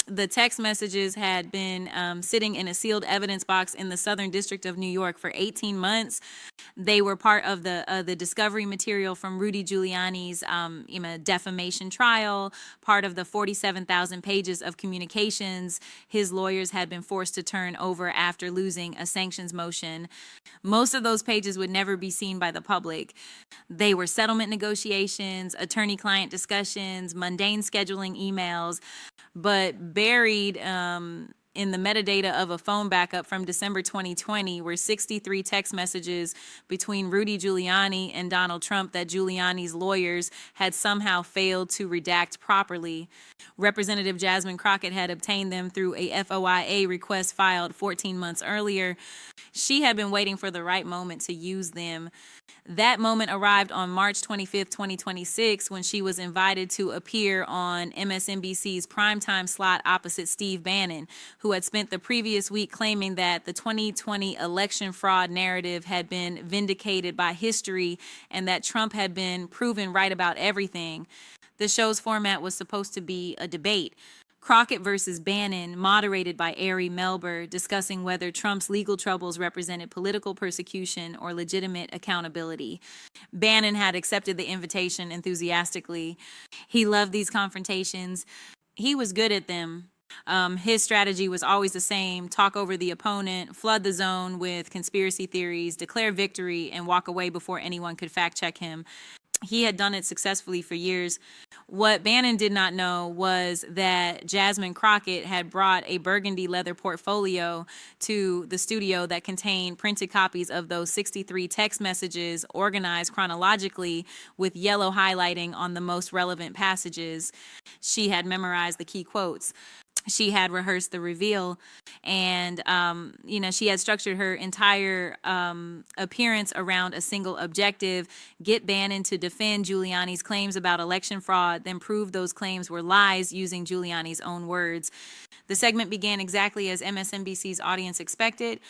The text messages had been sitting in a sealed evidence box in the Southern District of New York for 18 months. They were part of the discovery material from Rudy Giuliani's defamation trial, part of the 47,000 pages of communications his lawyers had been forced to turn over after losing a sanctions motion. Most of those pages would never be seen by the public. They were settlement negotiations, attorney-client discussions, mundane scheduling emails, but buried in the metadata of a phone backup from December 2020 were 63 text messages between Rudy Giuliani and Donald Trump that Giuliani's lawyers had somehow failed to redact properly. Representative Jasmine Crockett had obtained them through a FOIA request filed 14 months earlier. She had been waiting for the right moment to use them. That moment arrived on March 25th, 2026, when she was invited to appear on MSNBC's primetime slot opposite Steve Bannon, who had spent the previous week claiming that the 2020 election fraud narrative had been vindicated by history and that Trump had been proven right about everything. The show's format was supposed to be a debate. Crockett versus Bannon, moderated by Ari Melber, discussing whether Trump's legal troubles represented political persecution or legitimate accountability. Bannon had accepted the invitation enthusiastically. He loved these confrontations. He was good at them. His strategy was always the same: talk over the opponent, flood the zone with conspiracy theories, declare victory, and walk away before anyone could fact check him. He had done it successfully for years. What Bannon did not know was that Jasmine Crockett had brought a burgundy leather portfolio to the studio that contained printed copies of those 63 text messages organized chronologically with yellow highlighting on the most relevant passages. She had memorized the key quotes. She had rehearsed the reveal, and she had structured her entire appearance around a single objective: get Bannon to defend Giuliani's claims about election fraud, then prove those claims were lies using Giuliani's own words. The segment began exactly as MSNBC's audience expected.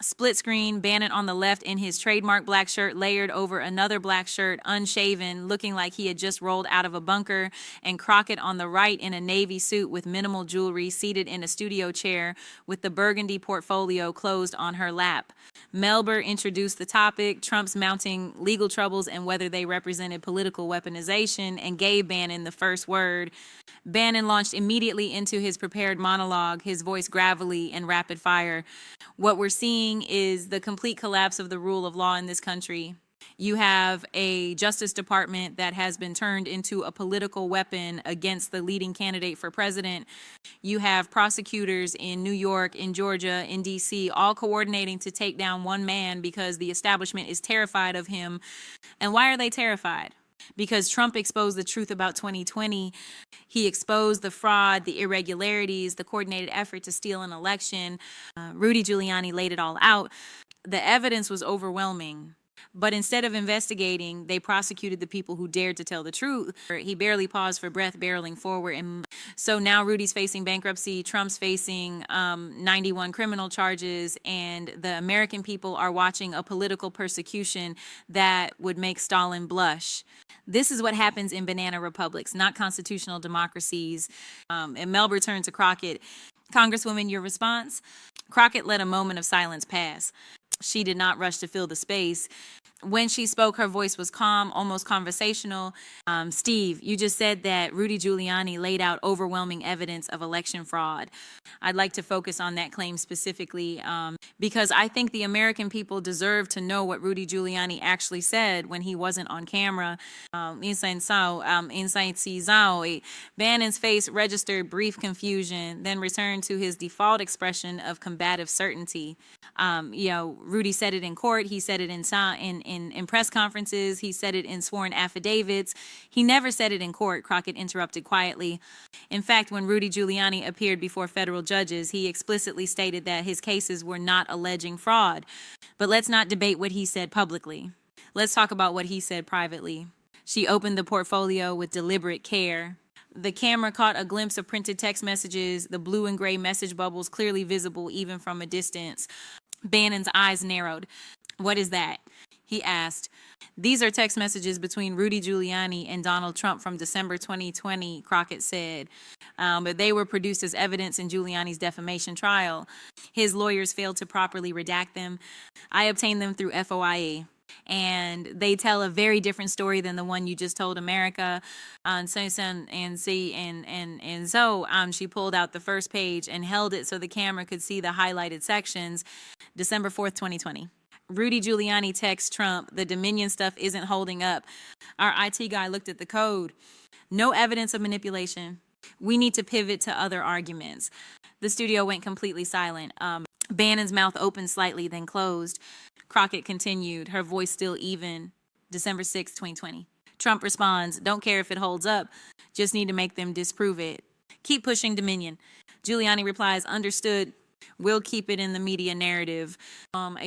Split screen, Bannon on the left in his trademark black shirt layered over another black shirt, unshaven, looking like he had just rolled out of a bunker, and Crockett on the right in a navy suit with minimal jewelry, seated in a studio chair with the burgundy portfolio closed on her lap. Melber introduced the topic, Trump's mounting legal troubles and whether they represented political weaponization, and gave Bannon the first word. Bannon launched immediately into his prepared monologue, his voice gravelly and rapid fire. What we're seeing is the complete collapse of the rule of law in this country. You have a Justice Department that has been turned into a political weapon against the leading candidate for president. You have prosecutors in New York, in Georgia, in D.C., all coordinating to take down one man because the establishment is terrified of him. And why are they terrified? Because Trump exposed the truth about 2020. He exposed the fraud, the irregularities, the coordinated effort to steal an election. Rudy Giuliani laid it all out. The evidence was overwhelming. But instead of investigating, they prosecuted the people who dared to tell the truth. He barely paused for breath, barreling forward. And so now Rudy's facing bankruptcy, Trump's facing 91 criminal charges, and the American people are watching a political persecution that would make Stalin blush. This is what happens in banana republics, not constitutional democracies. And Melber turned to Crockett. Congresswoman, your response? Crockett let a moment of silence pass. She did not rush to fill the space. When she spoke, her voice was calm, almost conversational. Steve, you just said that Rudy Giuliani laid out overwhelming evidence of election fraud. I'd like to focus on that claim specifically because I think the American people deserve to know what Rudy Giuliani actually said when he wasn't on camera. Bannon's face registered brief confusion, then returned to his default expression of combative certainty. Rudy said it in court. He said it in press conferences. He said it in sworn affidavits. He never said it in court, Crockett interrupted quietly. In fact, when Rudy Giuliani appeared before federal judges, he explicitly stated that his cases were not alleging fraud. But let's not debate what he said publicly. Let's talk about what he said privately. She opened the portfolio with deliberate care. The camera caught a glimpse of printed text messages, the blue and gray message bubbles clearly visible even from a distance. Bannon's eyes narrowed. What is that? He asked, "These are text messages between Rudy Giuliani and Donald Trump from December 2020, Crockett said. But they were produced as evidence in Giuliani's defamation trial. His lawyers failed to properly redact them. I obtained them through FOIA. And they tell a very different story than the one you just told America. So she pulled out the first page and held it so the camera could see the highlighted sections. December 4th, 2020. Rudy Giuliani texts Trump, the Dominion stuff isn't holding up. Our IT guy looked at the code. No evidence of manipulation. We need to pivot to other arguments." The studio went completely silent. Bannon's mouth opened slightly, then closed. Crockett continued, her voice still even. December 6, 2020. Trump responds, "Don't care if it holds up. Just need to make them disprove it. Keep pushing Dominion." Giuliani replies, "Understood. We'll keep it in the media narrative."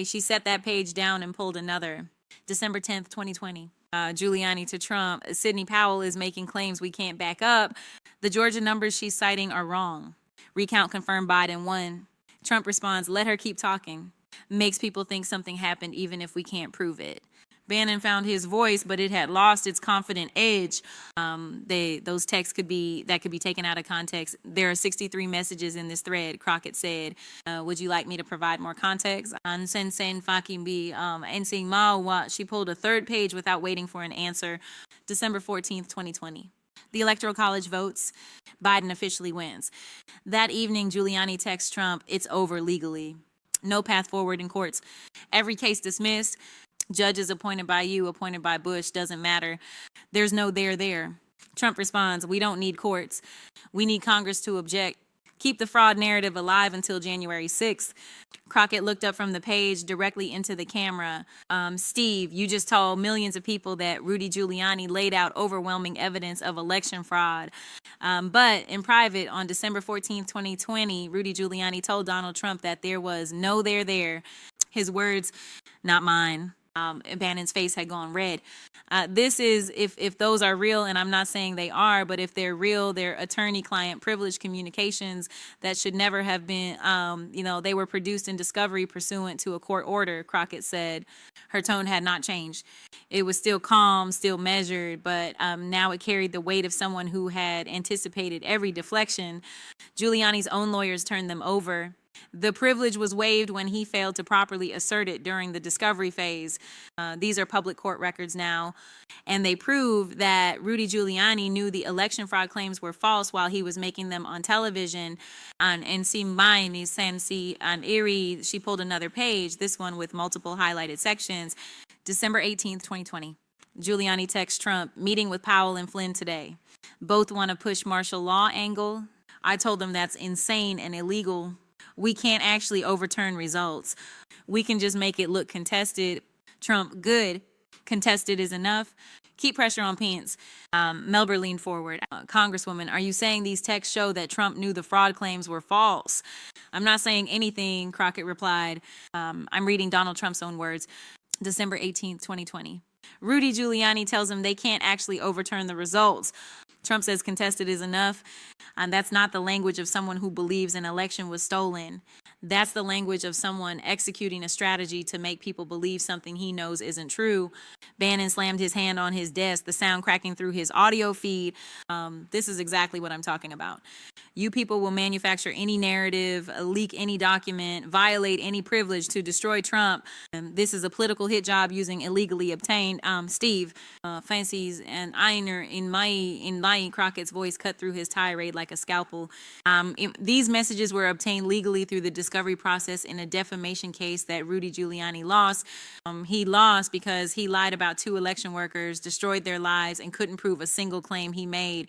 She set that page down and pulled another. December 10th, 2020. Giuliani to Trump, "Sidney Powell is making claims we can't back up. The Georgia numbers she's citing are wrong. Recount confirmed Biden won." Trump responds, "Let her keep talking. Makes people think something happened even if we can't prove it." Bannon found his voice, but it had lost its confident edge. Those texts could be taken out of context. There are 63 messages in this thread, Crockett said. "Would you like me to provide more context?" She pulled a third page without waiting for an answer. December 14th, 2020. The Electoral College votes. Biden officially wins. That evening, Giuliani texts Trump, "It's over legally. No path forward in courts. Every case dismissed. Judges appointed by you, appointed by Bush, doesn't matter. There's no there." Trump responds, "We don't need courts. We need Congress to object. Keep the fraud narrative alive until January 6th. Crockett looked up from the page directly into the camera. "Steve, you just told millions of people that Rudy Giuliani laid out overwhelming evidence of election fraud. But in private, on December 14th, 2020, Rudy Giuliani told Donald Trump that there was no there. His words, not mine." Bannon's face had gone red. This is, if those are real, and I'm not saying they are, but if they're real, they're attorney-client privilege communications that should never have been, they were produced in discovery pursuant to a court order, Crockett said. Her tone had not changed. It was still calm, still measured, but now it carried the weight of someone who had anticipated every deflection. Giuliani's own lawyers turned them over. The privilege was waived when he failed to properly assert it during the discovery phase. These are public court records now, and they prove that Rudy Giuliani knew the election fraud claims were false while he was making them on television. And she pulled another page, this one with multiple highlighted sections. December 18th, 2020. Giuliani texts Trump, "Meeting with Powell and Flynn today. Both want to push martial law angle. I told them that's insane and illegal. We can't actually overturn results. We can just make it look contested." Trump, "Good. Contested is enough. Keep pressure on Pence." Melber leaned forward. "Congresswoman, are you saying these texts show that Trump knew the fraud claims were false?" "I'm not saying anything," Crockett replied. I'm reading Donald Trump's own words. December 18th, 2020. Rudy Giuliani tells him they can't actually overturn the results. Trump says contested is enough. And that's not the language of someone who believes an election was stolen. That's the language of someone executing a strategy to make people believe something he knows isn't true. Bannon slammed his hand on his desk, the sound cracking through his audio feed. This is exactly what I'm talking about. You people will manufacture any narrative, leak any document, violate any privilege to destroy Trump. This is a political hit job using illegally obtained. Steve, fancies and Einer in my Crockett's voice cut through his tirade like a scalpel. These messages were obtained legally through the discovery process in a defamation case that Rudy Giuliani lost. He lost because he lied about 2 election workers, destroyed their lives, and couldn't prove a single claim he made.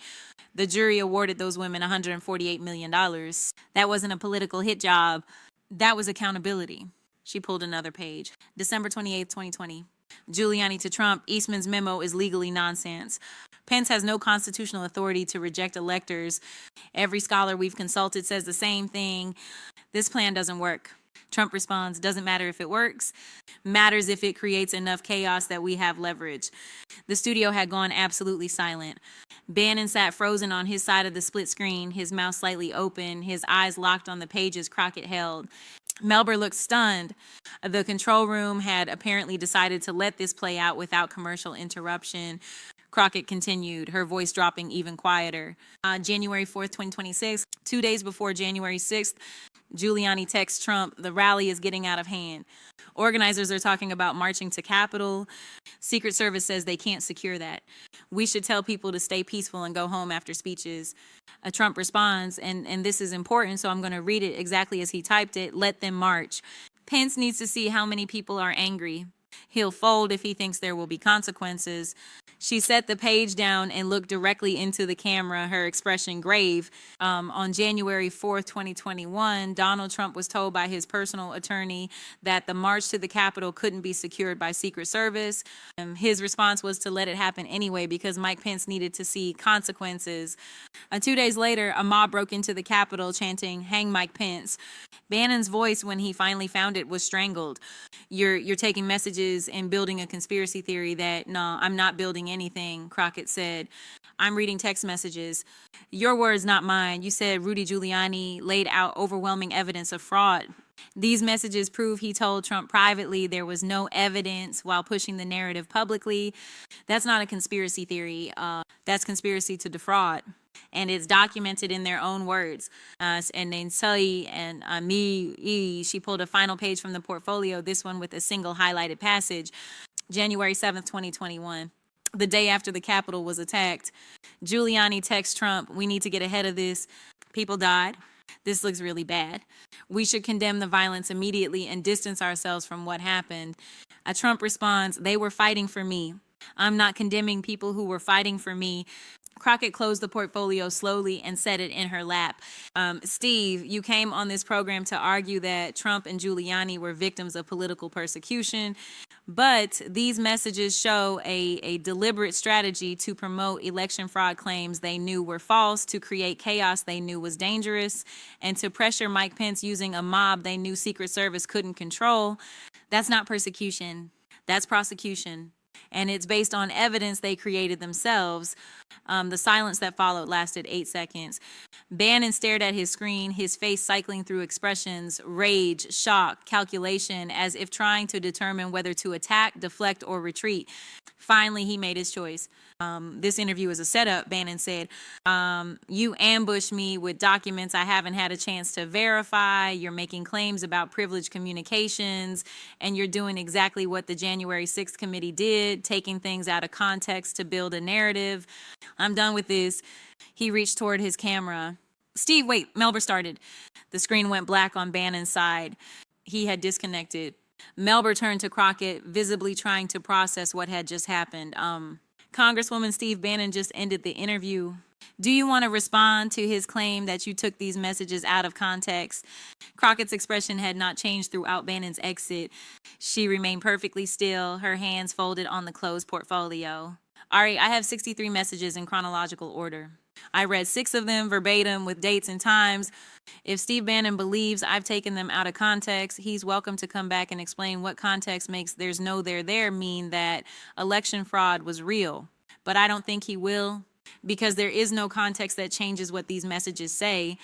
The jury awarded those women $148 million. That wasn't a political hit job. That was accountability. She pulled another page. December 28th, 2020. Giuliani to Trump, Eastman's memo is legally nonsense. Pence has no constitutional authority to reject electors. Every scholar we've consulted says the same thing. This plan doesn't work. Trump responds, doesn't matter if it works. Matters if it creates enough chaos that we have leverage. The studio had gone absolutely silent. Bannon sat frozen on his side of the split screen, his mouth slightly open, his eyes locked on the pages Crockett held. Melber looked stunned. The control room had apparently decided to let this play out without commercial interruption. Crockett continued, her voice dropping even quieter. January 4th, 2026, 2 days before January 6th, Giuliani texts Trump, the rally is getting out of hand. Organizers are talking about marching to Capitol. Secret Service says they can't secure that. We should tell people to stay peaceful and go home after speeches. Trump responds, and this is important, so I'm going to read it exactly as he typed it. Let them march. Pence needs to see how many people are angry. He'll fold if he thinks there will be consequences. She set the page down and looked directly into the camera, her expression grave. On January 4th, 2021, Donald Trump was told by his personal attorney that the march to the Capitol couldn't be secured by Secret Service. His response was to let it happen anyway because Mike Pence needed to see consequences. 2 days later, a mob broke into the Capitol chanting, "Hang Mike Pence." Bannon's voice, when he finally found it, was strangled. You're taking messages and building a conspiracy theory that, no, I'm not building anything, Crockett said. I'm reading text messages. Your words, not mine. You said Rudy Giuliani laid out overwhelming evidence of fraud. These messages prove he told Trump privately there was no evidence while pushing the narrative publicly. That's not a conspiracy theory. That's conspiracy to defraud. And it's documented in their own words. And then Sully and she pulled a final page from the portfolio, this one with a single highlighted passage. January 7th, 2021. The day after the Capitol was attacked, Giuliani texts Trump, "We need to get ahead of this. People died. This looks really bad. We should condemn the violence immediately and distance ourselves from what happened." Trump responds, "They were fighting for me. I'm not condemning people who were fighting for me." Crockett closed the portfolio slowly and set it in her lap. Steve, you came on this program to argue that Trump and Giuliani were victims of political persecution, but these messages show a deliberate strategy to promote election fraud claims they knew were false, to create chaos they knew was dangerous, and to pressure Mike Pence using a mob they knew Secret Service couldn't control. That's not persecution. That's prosecution. And it's based on evidence they created themselves. The silence that followed lasted 8 seconds. Bannon stared at his screen, his face cycling through expressions, rage, shock, calculation, as if trying to determine whether to attack, deflect, or retreat. Finally, he made his choice. This interview is a setup, Bannon said. You ambushed me with documents I haven't had a chance to verify. You're making claims about privileged communications, and you're doing exactly what the January 6th committee did, taking things out of context to build a narrative. I'm done with this. He reached toward his camera. Steve, wait, Melber started. The screen went black on Bannon's side. He had disconnected. Melber turned to Crockett, visibly trying to process what had just happened. Congresswoman Steve Bannon just ended the interview. Do you want to respond to his claim that you took these messages out of context? Crockett's expression had not changed throughout Bannon's exit. She remained perfectly still, her hands folded on the closed portfolio. Ari, I have 63 messages in chronological order. I read 6 of them verbatim with dates and times. If Steve Bannon believes I've taken them out of context, he's welcome to come back and explain what context makes "there's no there" mean that election fraud was real. But I don't think he will, because there is no context that changes what these messages say.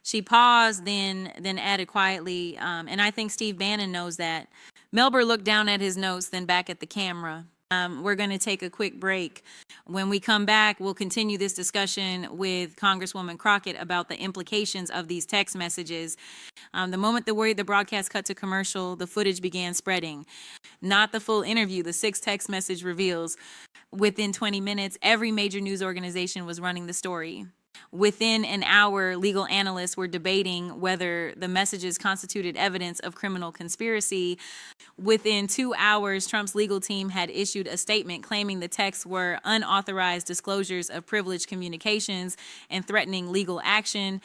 She paused, then added quietly, and I think Steve Bannon knows that. Melber looked down at his notes, then back at the camera. We're going to take a quick break. When we come back, we'll continue this discussion with Congresswoman Crockett about the implications of these text messages. The moment the broadcast cut to commercial, the footage began spreading. Not the full interview, the 6 text message reveals. Within 20 minutes, every major news organization was running the story. Within an hour, legal analysts were debating whether the messages constituted evidence of criminal conspiracy. Within 2 hours, Trump's legal team had issued a statement claiming the texts were unauthorized disclosures of privileged communications and threatening legal action.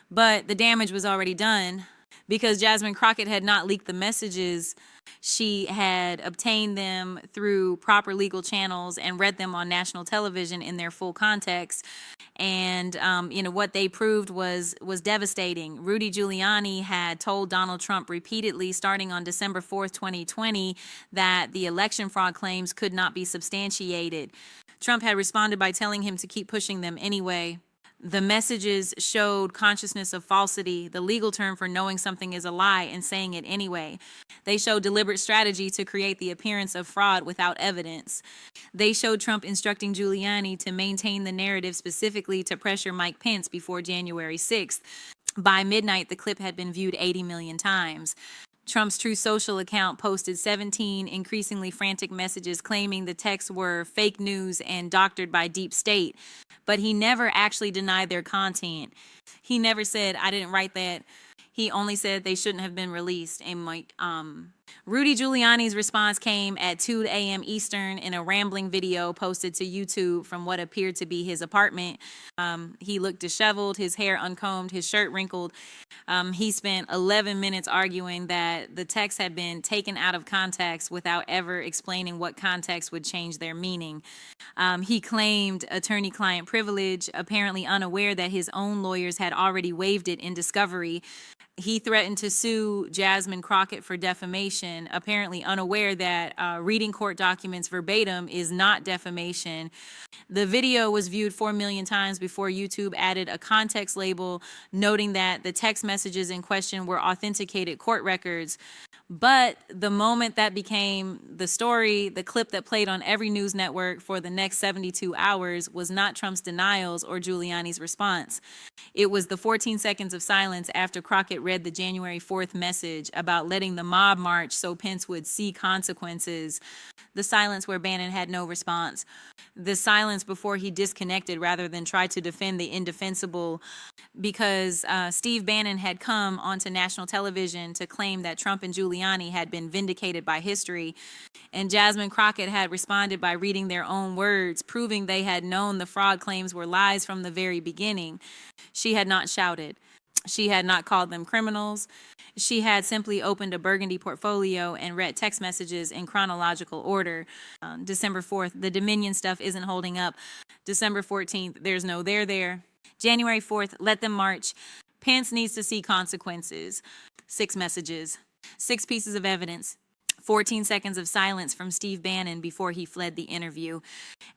But the damage was already done. Because Jasmine Crockett had not leaked the messages, she had obtained them through proper legal channels and read them on national television in their full context. And, what they proved was devastating. Rudy Giuliani had told Donald Trump repeatedly, starting on December 4th, 2020, that the election fraud claims could not be substantiated. Trump had responded by telling him to keep pushing them anyway. The messages showed consciousness of falsity, the legal term for knowing something is a lie and saying it anyway. They showed deliberate strategy to create the appearance of fraud without evidence. They showed Trump instructing Giuliani to maintain the narrative specifically to pressure Mike Pence before January 6th. By midnight, the clip had been viewed 80 million times. Trump's True Social account posted 17 increasingly frantic messages claiming the texts were fake news and doctored by deep state, but he never actually denied their content. He never said, I didn't write that. He only said they shouldn't have been released. And Rudy Giuliani's response came at 2 a.m. Eastern in a rambling video posted to YouTube from what appeared to be his apartment. He looked disheveled, his hair uncombed, his shirt wrinkled. He spent 11 minutes arguing that the text had been taken out of context without ever explaining what context would change their meaning. He claimed attorney-client privilege, apparently unaware that his own lawyers had already waived it in discovery. He threatened to sue Jasmine Crockett for defamation, apparently unaware that reading court documents verbatim is not defamation. The video was viewed 4 million times before YouTube added a context label noting that the text messages in question were authenticated court records. But the moment that became the story, the clip that played on every news network for the next 72 hours was not Trump's denials or Giuliani's response. It was the 14 seconds of silence after Crockett read the January 4th message about letting the mob march so Pence would see consequences. The silence where Bannon had no response. The silence before he disconnected rather than tried to defend the indefensible, because Steve Bannon had come onto national television to claim that Trump and Giuliani had been vindicated by history, and Jasmine Crockett had responded by reading their own words, proving they had known the fraud claims were lies from the very beginning. She had not shouted. She had not called them criminals. She had simply opened a burgundy portfolio and read text messages in chronological order. December 4th, the Dominion stuff isn't holding up. December 14th, there's no there there. January 4th, let them march. Pence needs to see consequences. 6 messages, 6 pieces of evidence. 14 seconds of silence from Steve Bannon before he fled the interview.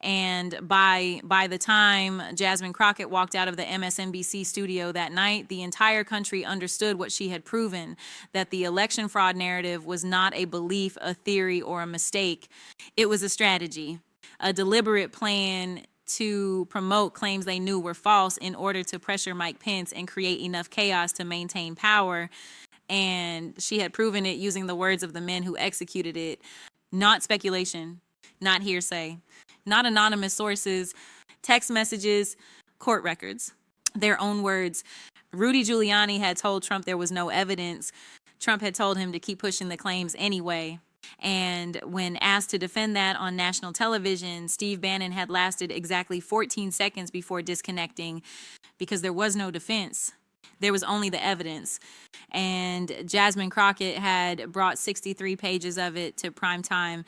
And by the time Jasmine Crockett walked out of the MSNBC studio that night, the entire country understood what she had proven, that the election fraud narrative was not a belief, a theory, or a mistake. It was a strategy, a deliberate plan to promote claims they knew were false in order to pressure Mike Pence and create enough chaos to maintain power. And she had proven it using the words of the men who executed it. Not speculation, not hearsay, not anonymous sources, text messages, court records, their own words. Rudy Giuliani had told Trump there was no evidence. Trump had told him to keep pushing the claims anyway. And when asked to defend that on national television, Steve Bannon had lasted exactly 14 seconds before disconnecting because there was no defense. There was only the evidence. And Jasmine Crockett had brought 63 pages of it to primetime